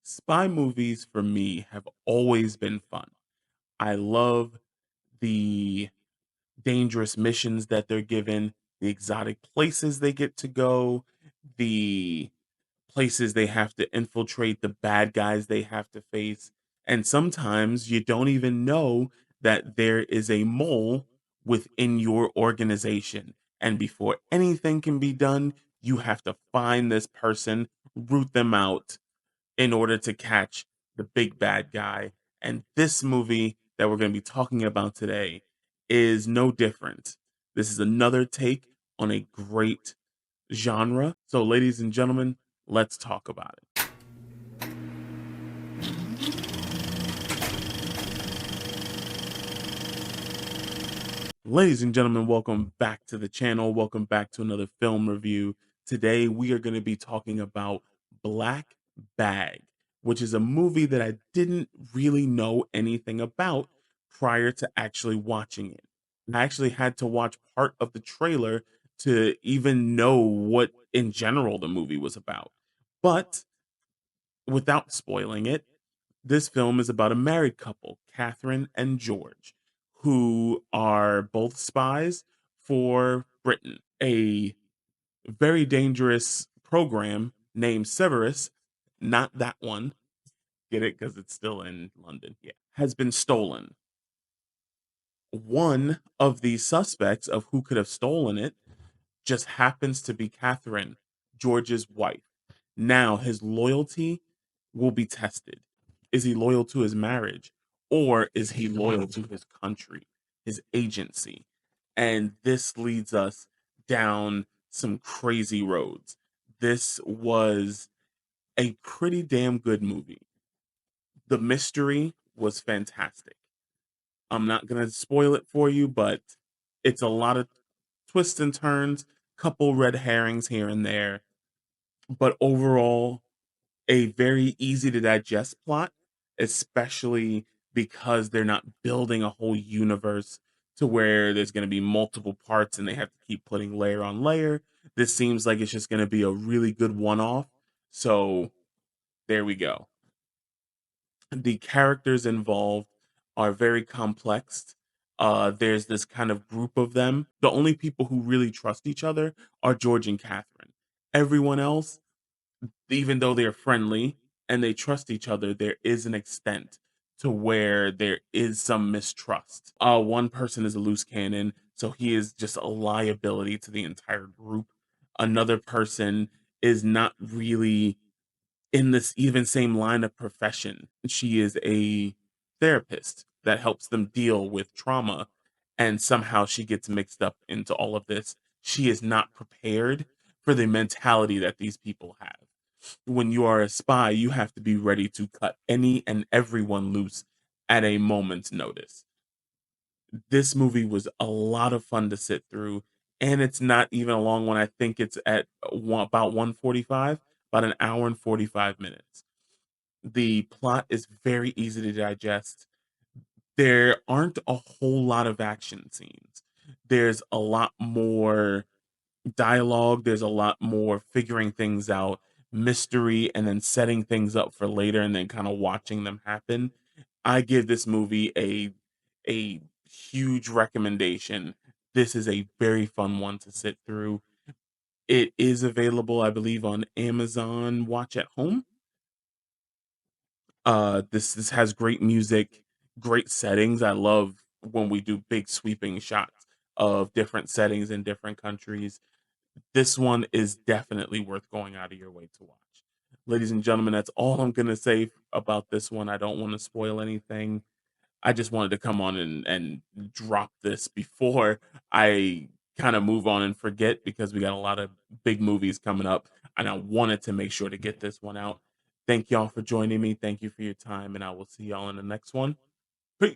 Spy movies for me have always been fun. I love the dangerous missions that they're given, the exotic places they get to go, the places they have to infiltrate, the bad guys they have to face. And sometimes you don't even know that there is a mole within your organization. And before anything can be done, you have to find this person, root them out, in order to catch the big bad guy. And this movie that we're going to be talking about today is no different. This is another take on a great genre. So, ladies and gentlemen, let's talk about it. Ladies and gentlemen, welcome back to the channel. Welcome back to another film review. Today, we are going to be talking about Black Bag, which is a movie that I didn't really know anything about prior to actually watching it. I actually had to watch part of the trailer to even know what, in general, the movie was about. But without spoiling it, this film is about a married couple, Catherine and George, who are both spies for Britain, a very dangerous program named Severus, not that one, get it? Because it's still in London, yeah, has been stolen. One of the suspects of who could have stolen it just happens to be Catherine, George's wife. Now his loyalty will be tested. Is he loyal to his marriage, or is he loyal to his country, his agency? And this leads us down some crazy roads. This was a pretty damn good movie. The mystery was fantastic. I'm not going to spoil it for you, but it's a lot of twists and turns, couple red herrings here and there, but overall a very easy to digest plot, especially because they're not building a whole universe to where there's going to be multiple parts and they have to keep putting layer on layer. This seems like it's just going to be a really good one off. So there we go. The characters involved are very complex. There's this kind of group of them. The only people who really trust each other are George and Catherine. Everyone else, even though they're friendly and they trust each other, there is an extent to where there is some mistrust. One person is a loose cannon, so he is just a liability to the entire group. Another person is not really in this even same line of profession. She is a therapist that helps them deal with trauma, and somehow she gets mixed up into all of this. She is not prepared for the mentality that these people have. When you are a spy, you have to be ready to cut any and everyone loose at a moment's notice. This movie was a lot of fun to sit through, and it's not even a long one. I think it's at about 145, about an hour and 45 minutes. The plot is very easy to digest. There aren't a whole lot of action scenes. There's a lot more dialogue, there's a lot more figuring things out, mystery, and then setting things up for later and then kind of watching them happen. I give this movie a huge recommendation. This is a very fun one to sit through. It is available, I believe, on Amazon Watch at Home. This has great music, great settings. I love when we do big sweeping shots of different settings in different countries. This one is definitely worth going out of your way to watch. Ladies and gentlemen, that's all I'm going to say about this one. I don't want to spoil anything. I just wanted to come on and drop this before I kind of move on and forget, because we got a lot of big movies coming up and I wanted to make sure to get this one out. Thank y'all for joining me. Thank you for your time, and I will see y'all in the next one. Peace.